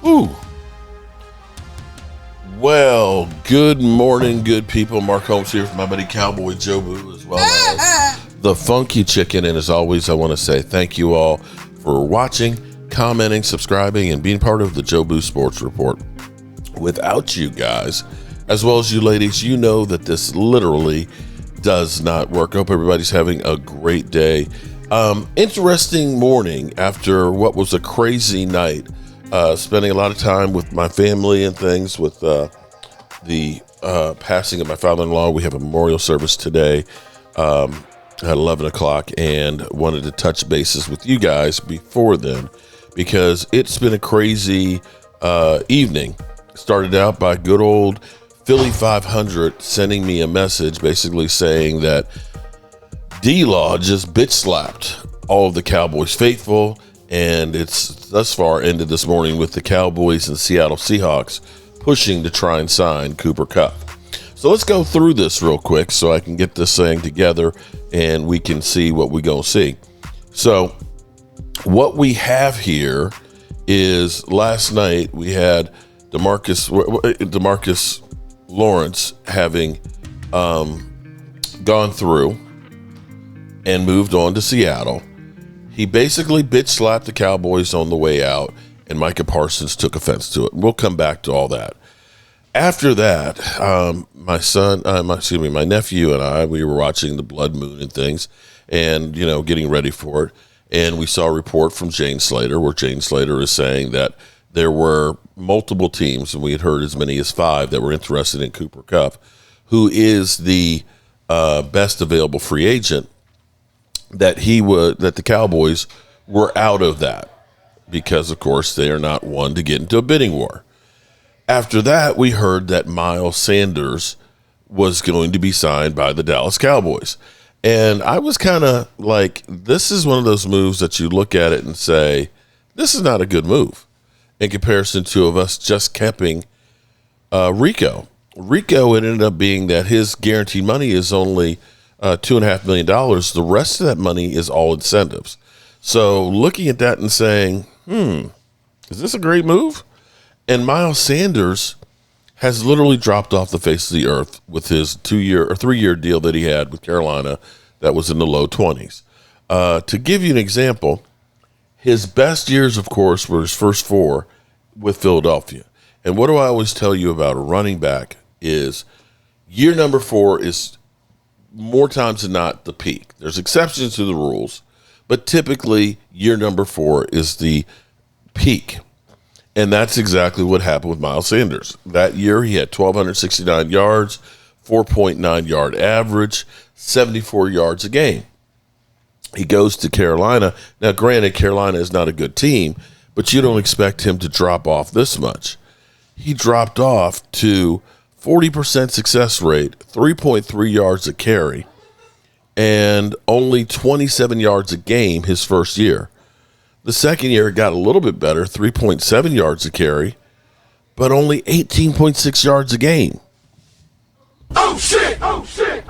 Ooh. Well, good morning, good people. Mark Holmes here with my buddy Cowboy Joe Boo, as well as the Funky Chicken. And as always, I want to say thank you all for watching, commenting, subscribing, and being part of the Joe Boo Sports Report. Without you guys, as well as you ladies, you know that this literally does not work. I hope everybody's having a great day. Interesting morning after what was a crazy night. Spending a lot of time with my family and things with the passing of my father-in-law. We have a memorial service today at 11 o'clock and wanted to touch bases with you guys before then because it's been a crazy evening. Started out by good old Philly 500 sending me a message basically saying that D-Law just bitch slapped all of the Cowboys faithful, and it's thus far ended this morning with the Cowboys and Seattle Seahawks pushing to try and sign Kupp. So let's go through this real quick so I can get this thing together and we can see what we're going to see. So what we have here is last night we had DeMarcus Lawrence having gone through and moved on to Seattle. He basically bitch slapped the Cowboys on the way out, and Micah Parsons took offense to it. We'll come back to all that. After that, my nephew and I, we were watching the blood moon and things and, getting ready for it. And we saw a report from Jane Slater where Jane Slater is saying that there were multiple teams, and we had heard as many as 5 that were interested in Kupp, who is the best available free agent, that the Cowboys were out of that because, of course, they are not one to get into a bidding war. After that, we heard that Miles Sanders was going to be signed by the Dallas Cowboys. And I was kind of like, this is one of those moves that you look at it and say, this is not a good move in comparison to of us just keeping Rico. Rico, it ended up being that his guaranteed money is only $2.5 million. The rest of that money is all incentives. So looking at that and saying, is this a great move? And Miles Sanders has literally dropped off the face of the earth with his 2-year or 3-year deal that he had with Carolina that was in the low 20s. To give you an example, his best years, of course, were his first 4 with Philadelphia. And what do I always tell you about a running back is year number 4 is more times than not the peak. There's exceptions to the rules, but typically year number 4 is the peak. And that's exactly what happened with Miles Sanders. That year he had 1,269 yards, 4.9 yard average, 74 yards a game. He goes to Carolina. Now, granted, Carolina is not a good team, but you don't expect him to drop off this much. He dropped off to 40% success rate, 3.3 yards a carry, and only 27 yards a game his first year. The second year it got a little bit better, 3.7 yards a carry, but only 18.6 yards a game. Oh, shit! Oh, shit!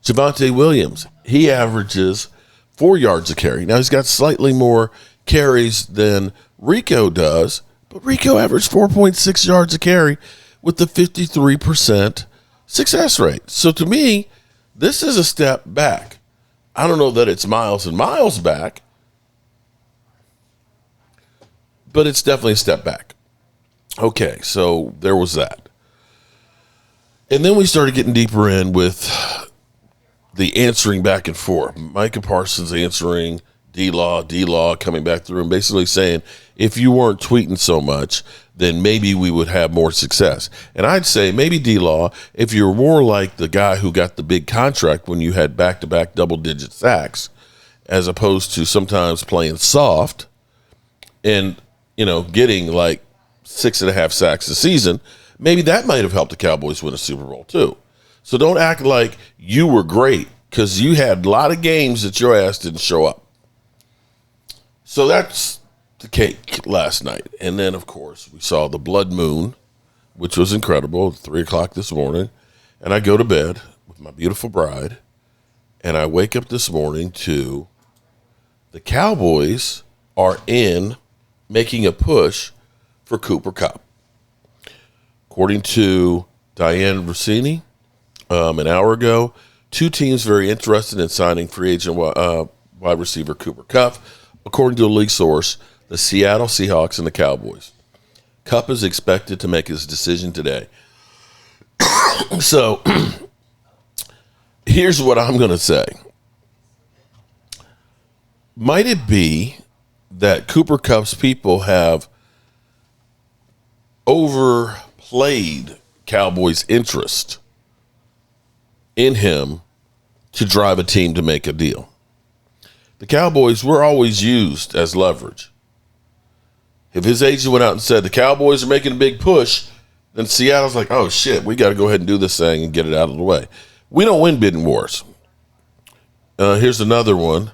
Javonte Williams, he averages 4 yards a carry. Now, he's got slightly more carries than Rico does, but Rico averaged 4.6 yards a carry with the 53% success rate. So to me, this is a step back. I don't know that it's miles and miles back, but it's definitely a step back. Okay, so there was that. And then we started getting deeper in with the answering back and forth. Micah Parsons answering D-Law coming back through and basically saying, if you weren't tweeting so much, then maybe we would have more success. And I'd say maybe D-Law, if you're more like the guy who got the big contract when you had back-to-back double-digit sacks, as opposed to sometimes playing soft and, getting like 6.5 sacks a season, maybe that might have helped the Cowboys win a Super Bowl too. So don't act like you were great because you had a lot of games that your ass didn't show up. So that's the cake last night. And then, of course, we saw the blood moon, which was incredible, at 3 o'clock this morning. And I go to bed with my beautiful bride, and I wake up this morning to the Cowboys are in making a push for Cooper Kupp. According to Diane Rossini, an hour ago, two teams very interested in signing free agent wide receiver Cooper Kupp. According to a league source, the Seattle Seahawks and the Cowboys. Kupp is expected to make his decision today. So here's what I'm going to say. Might it be that Cooper Kupp's people have overplayed Cowboys' interest in him to drive a team to make a deal? The Cowboys were always used as leverage. If his agent went out and said the Cowboys are making a big push, then Seattle's like, oh, shit, we got to go ahead and do this thing and get it out of the way. We don't win bidding wars. Here's another one.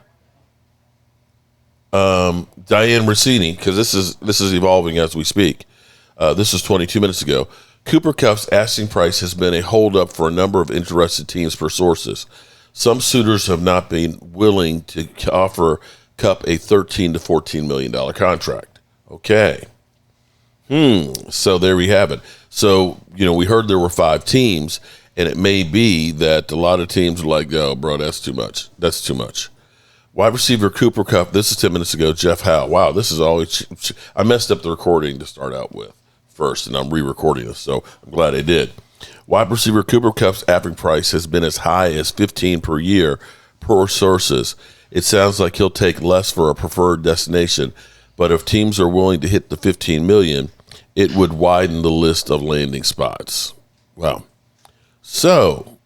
Diane Rossini, because this is evolving as we speak. This was 22 minutes ago. Cooper Kupp's asking price has been a holdup for a number of interested teams per sources. Some suitors have not been willing to offer Kupp a $13 to $14 million contract. Okay. So there we have it. So, we heard there were 5 teams, and it may be that a lot of teams are like, oh, bro, that's too much. That's too much. Wide receiver Cooper Kupp, this is 10 minutes ago, Jeff Howe. Wow, this is always – I messed up the recording to start out with first, and I'm re-recording this, so I'm glad I did. Wide receiver Cooper Kupp's asking price has been as high as $15 per year per sources. It sounds like he'll take less for a preferred destination, but if teams are willing to hit the $15 million, it would widen the list of landing spots. Wow. So,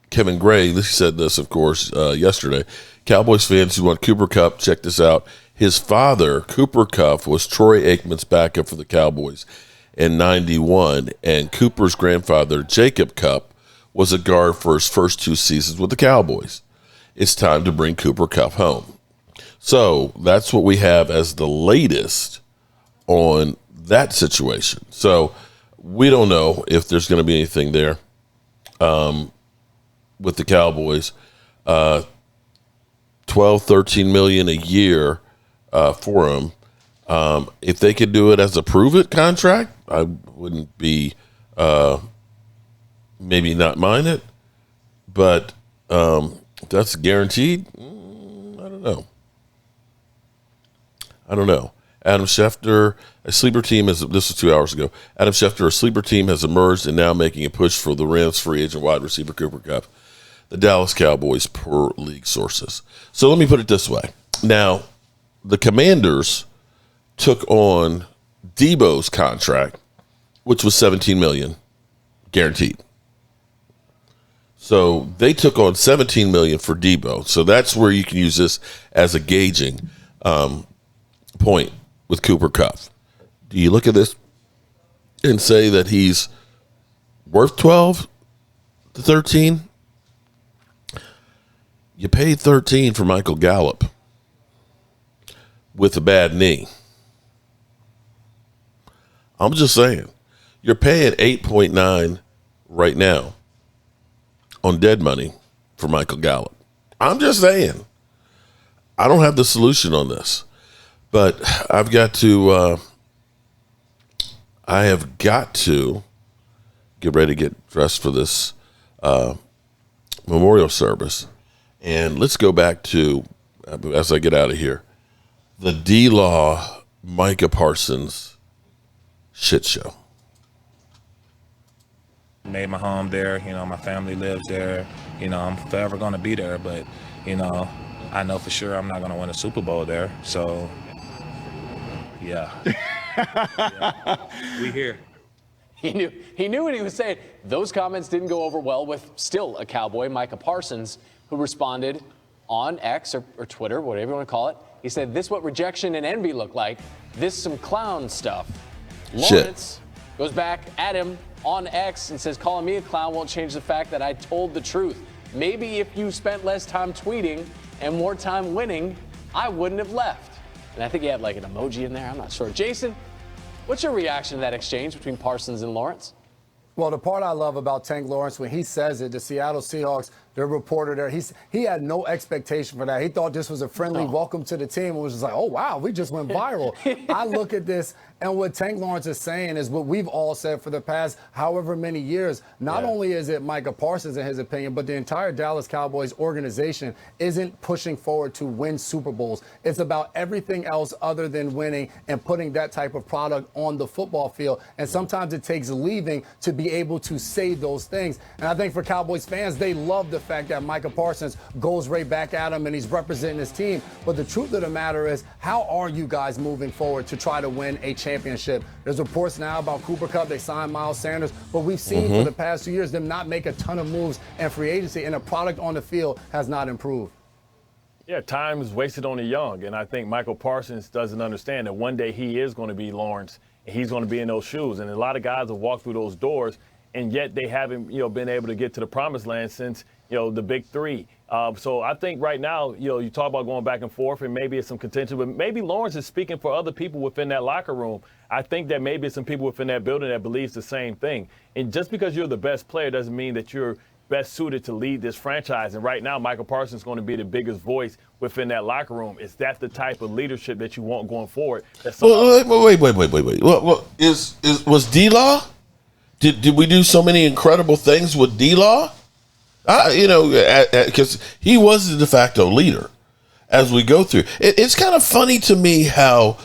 Kevin Gray, he said this, of course, yesterday. Cowboys fans who want Cooper Kupp, check this out. His father, Cooper Kupp, was Troy Aikman's backup for the Cowboys in '91, and Cooper's grandfather, Jacob Kupp, was a guard for his first 2 seasons with the Cowboys. It's time to bring Cooper Kupp home. So that's what we have as the latest on that situation. So we don't know if there's going to be anything there with the Cowboys. 12, 13 million a year for him. If they could do it as a prove-it contract, I wouldn't be maybe not mind it. But that's guaranteed. I don't know. Adam Schefter, a sleeper team this was 2 hours ago. Adam Schefter, a sleeper team has emerged and now making a push for the Rams free agent wide receiver Cooper Kupp. The Dallas Cowboys per league sources. So let me put it this way. Now, the Commanders took on Debo's contract, which was $17 million guaranteed. So they took on $17 million for Debo. So that's where you can use this as a gauging point with Cooper Kupp. Do you look at this and say that he's worth 12 to 13? You paid 13 for Michael Gallup with a bad knee. I'm just saying, you're paying 8.9 right now on dead money for Michael Gallup. I'm just saying, I don't have the solution on this, but I've got to. I have got to get ready to get dressed for this memorial service. And let's go back to, as I get out of here, the D-Law Micah Parsons shit show. Made my home there. My family lives there. I'm forever going to be there. But, I know for sure I'm not going to win a Super Bowl there. So, yeah. We here. He knew what he was saying. Those comments didn't go over well with still a Cowboy, Micah Parsons, who responded on X or Twitter, whatever you want to call it. He said, this is what rejection and envy look like. This some clown stuff. Lawrence goes back at him on X and says, calling me a clown won't change the fact that I told the truth. Maybe if you spent less time tweeting and more time winning, I wouldn't have left. And I think he had like an emoji in there. I'm not sure. Jason, what's your reaction to that exchange between Parsons and Lawrence? Well, the part I love about Tank Lawrence, when he says it, the Seattle Seahawks, the reporter there, he had no expectation for that. He thought this was a friendly welcome to the team. It was just like, oh, wow, we just went viral. I look at this, and what Tank Lawrence is saying is what we've all said for the past however many years. Not only is it Micah Parsons, in his opinion, but the entire Dallas Cowboys organization isn't pushing forward to win Super Bowls. It's about everything else other than winning and putting that type of product on the football field. And sometimes it takes leaving to be able to say those things. And I think for Cowboys fans, they love the fact that Micah Parsons goes right back at him and he's representing his team. But the truth of the matter is, how are you guys moving forward to try to win a championship? There's reports now about Cooper Kupp. They signed Miles Sanders. But we've seen for the past 2 years them not make a ton of moves in free agency, and the product on the field has not improved. Yeah, time is wasted on the young, and I think Michael Parsons doesn't understand that one day he is going to be Lawrence, and he's going to be in those shoes. And a lot of guys have walked through those doors, and yet they haven't, been able to get to the promised land since, the big three. So I think right now, you talk about going back and forth, and maybe it's some contention, but maybe Lawrence is speaking for other people within that locker room. I think that maybe it's some people within that building that believes the same thing. And just because you're the best player doesn't mean that you're best suited to lead this franchise. And right now, Michael Parsons is going to be the biggest voice within that locker room. Is that the type of leadership that you want going forward? Wait. Was D-Law? Did we do so many incredible things with D-Law? Because he was the de facto leader as we go through. It's kind of funny to me how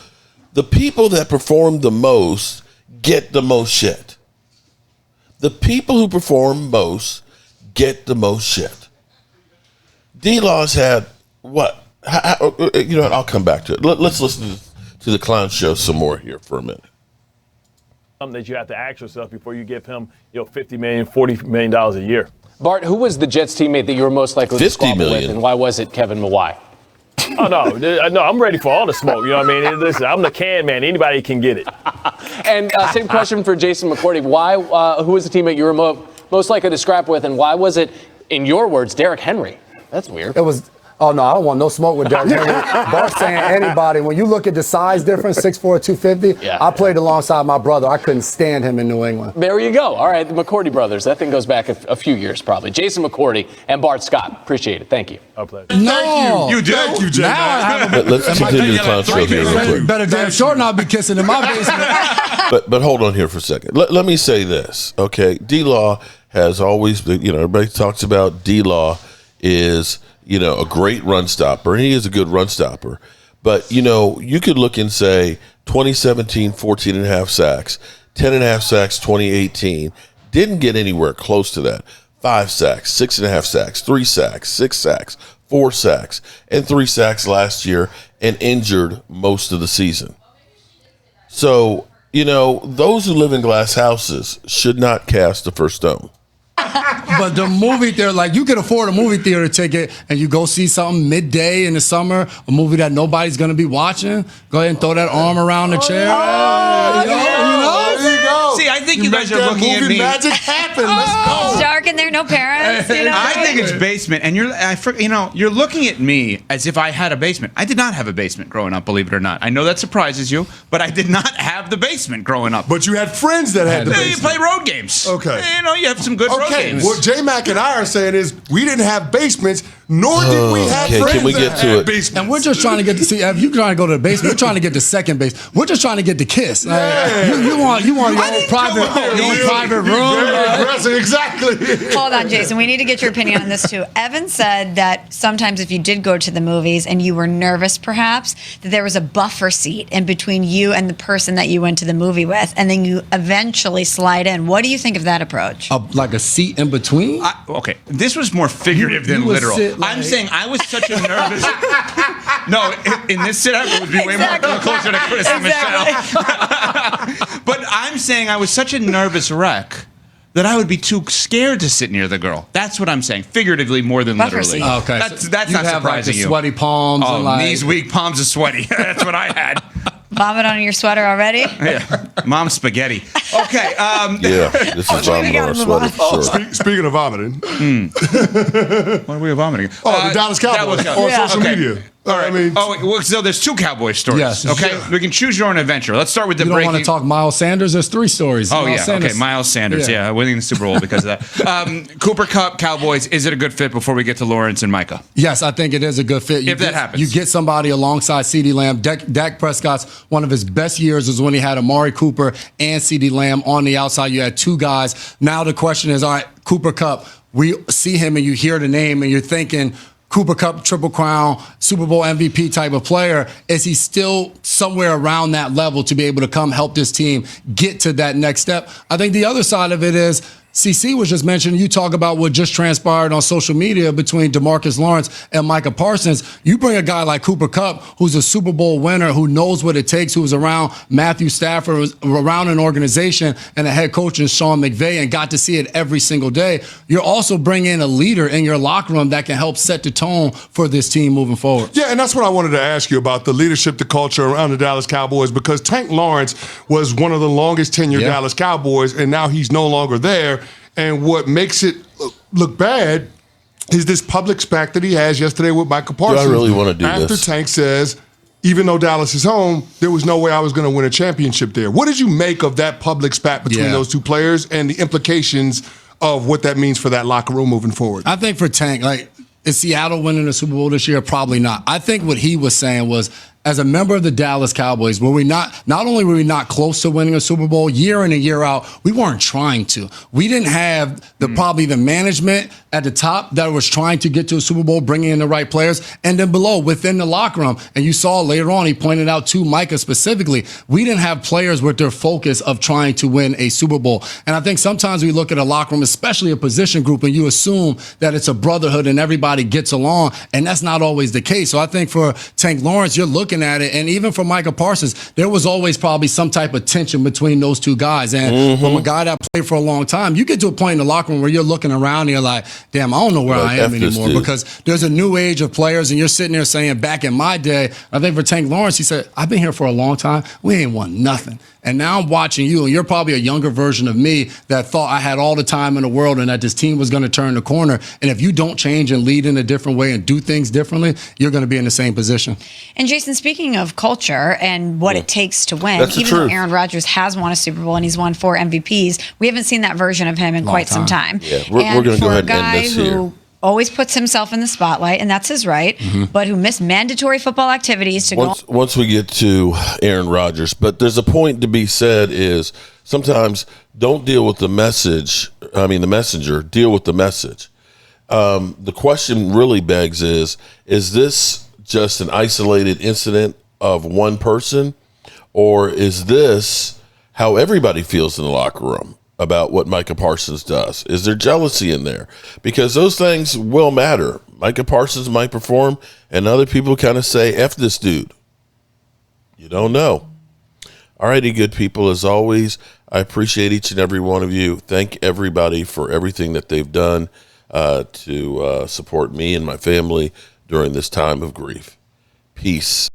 the people that perform the most get the most shit. The people who perform most get the most shit. D-Law's had what? I'll come back to it. Let's listen to the clown show some more here for a minute. Something that you have to ask yourself before you give him, $50 million, $40 million a year. Bart, who was the Jets teammate that you were most likely to squabble with, and why was it Kevin Mawai? Oh, no, I'm ready for all the smoke. You know what I mean? Listen, I'm the can man. Anybody can get it. And same question for Jason McCourty. Who was the teammate you were most likely to scrap with, and why was it, in your words, Derrick Henry? That's weird. It was. Oh, no, I don't want no smoke with Derrick Henry. Bart's saying anybody. When you look at the size difference, 6'4", 250, I played alongside my brother. I couldn't stand him in New England. There you go. All right, the McCourty brothers. That thing goes back a few years, probably. Jason McCourty and Bart Scott. Appreciate it. Thank you. Our pleasure. No. You did. Thank you, Jay. Let's continue the clown show here real quick. Better damn sure not be kissing in my basement. But hold on here for a second. Let me say this, okay? D-Law has always been, everybody talks about D-Law is – a great run stopper, and he is a good run stopper. But, you could look and say 2017, 14 and a half sacks, 10 and a half sacks, 2018, didn't get anywhere close to that. 5 sacks, 6 and a half sacks, 3 sacks, 6 sacks, 4 sacks, and 3 sacks last year, and injured most of the season. So, those who live in glass houses should not cast the first stone. But the movie theater, you can afford a movie theater ticket and you go see something midday in the summer, a movie that nobody's going to be watching. Go ahead and throw that arm around the chair. There you go. See, I think you guys are looking at me. Magic happen. Let's go. It's dark in there, no parents. I think it's basement, and you're looking at me as if I had a basement. I did not have a basement growing up, believe it or not. I know that surprises you, but I did not have the basement growing up. But you had friends that had the basement. You play road games. Okay. You have some good road games. What J-Mac and I are saying is we didn't have basements, nor did we have friends can we get that to had it? basements. And we're just trying to get to see. If you're trying to go to the basement, we're trying to get to second base. We're just trying to get the kiss. You want your own private room. Very aggressive, exactly. Hold on, Jason. We need to get your opinion on this, too. Evan said that sometimes if you did go to the movies and you were nervous, perhaps, that there was a buffer seat in between you and the person that you went to the movie with, and then you eventually slide in. What do you think of that approach? Like a seat in between? Okay, this was more figurative than literal. I'm saying I was such a nervous. No, in this sit-up, it would be way more closer to Chris and Michelle. But I'm saying I was such a nervous wreck that I would be too scared to sit near the girl. That's what I'm saying, figuratively more than literally. Okay, That's you not have surprising the you. Sweaty palms. Oh, knees weak, palms are sweaty. That's what I had. Vomit on your sweater already? Yeah, mom's spaghetti. Okay. This is vomiting on a sweater for sure. Speaking of vomiting. What are we vomiting? The Dallas Cowboys on social media. All right. So there's 2 Cowboy stories. Yes. Okay. Yeah. We can choose your own adventure. Let's start with the You don't breaking. want to talk Miles Sanders? There's 3 stories. Oh, Miles yeah. Sanders. Okay. Miles Sanders. Yeah. Winning the Super Bowl because of that. Cooper Kupp, Cowboys. Is it a good fit before we get to Lawrence and Micah? Yes, I think it is a good fit. That happens. You get somebody alongside CeeDee Lamb. Dak Prescott's one of his best years was when he had Amari Cooper and CeeDee Lamb on the outside. You had 2 guys. Now the question is, all right, Cooper Kupp, we see him and you hear the name and you're thinking, Cooper Kupp, Triple Crown, Super Bowl MVP type of player. Is he still somewhere around that level to be able to come help this team get to that next step? I think the other side of it is, CC was just mentioning, you talk about what just transpired on social media between DeMarcus Lawrence and Micah Parsons. You bring a guy like Cooper Kupp, who's a Super Bowl winner, who knows what it takes, who was around Matthew Stafford, was around an organization and a head coach in Sean McVay and got to see it every single day. You're also bringing in a leader in your locker room that can help set the tone for this team moving forward. Yeah, and that's what I wanted to ask you about, the leadership, the culture around the Dallas Cowboys, because Tank Lawrence was one of the longest tenured Dallas Cowboys, and now he's no longer there. And what makes it look bad is this public spat that he has yesterday with Michael Parsons. Do I really want to do After this? Tank says, even though Dallas is home, there was no way I was going to win a championship there. What did you make of that public spat between those 2 players and the implications of what that means for that locker room moving forward? I think for Tank, is Seattle winning the Super Bowl this year? Probably not. I think what he was saying was, as a member of the Dallas Cowboys, not only were we not close to winning a Super Bowl year in and year out, we weren't trying to. We didn't have probably the management at the top that was trying to get to a Super Bowl, bringing in the right players, and then below, within the locker room. And you saw later on, he pointed out to Micah specifically, we didn't have players with their focus of trying to win a Super Bowl. And I think sometimes we look at a locker room, especially a position group, and you assume that it's a brotherhood and everybody gets along, and that's not always the case. So I think for Tank Lawrence, you're looking at it, and even for Micah Parsons, there was always probably some type of tension between those 2 guys. And from a guy that played for a long time, you get to a point in the locker room where you're looking around and you're like, damn, I don't know where I am anymore, because there's a new age of players, and you're sitting there saying, back in my day, I think for Tank Lawrence, he said, I've been here for a long time. We ain't won nothing. And now I'm watching you, and you're probably a younger version of me that thought I had all the time in the world and that this team was going to turn the corner. And if you don't change and lead in a different way and do things differently, you're going to be in the same position. And Jason, speaking of culture and what it takes to win, That's even though Aaron Rodgers has won a Super Bowl and he's won 4 MVPs, we haven't seen that version of him in quite some time. Yeah, we're going to go ahead and end this here. Who always puts himself in the spotlight, and that's his right, but who missed mandatory football activities to once we get to Aaron Rodgers. But there's a point to be said is sometimes don't deal with the message. I mean, the messenger, deal with the message. The question really begs is this just an isolated incident of one person, or is this how everybody feels in the locker room about what Micah Parsons does? Is there jealousy in there? Because those things will matter. Micah Parsons might perform, and other people kind of say, F this dude. You don't know. All righty, good people. As always, I appreciate each and every one of you. Thank everybody for everything that they've done to support me and my family during this time of grief. Peace.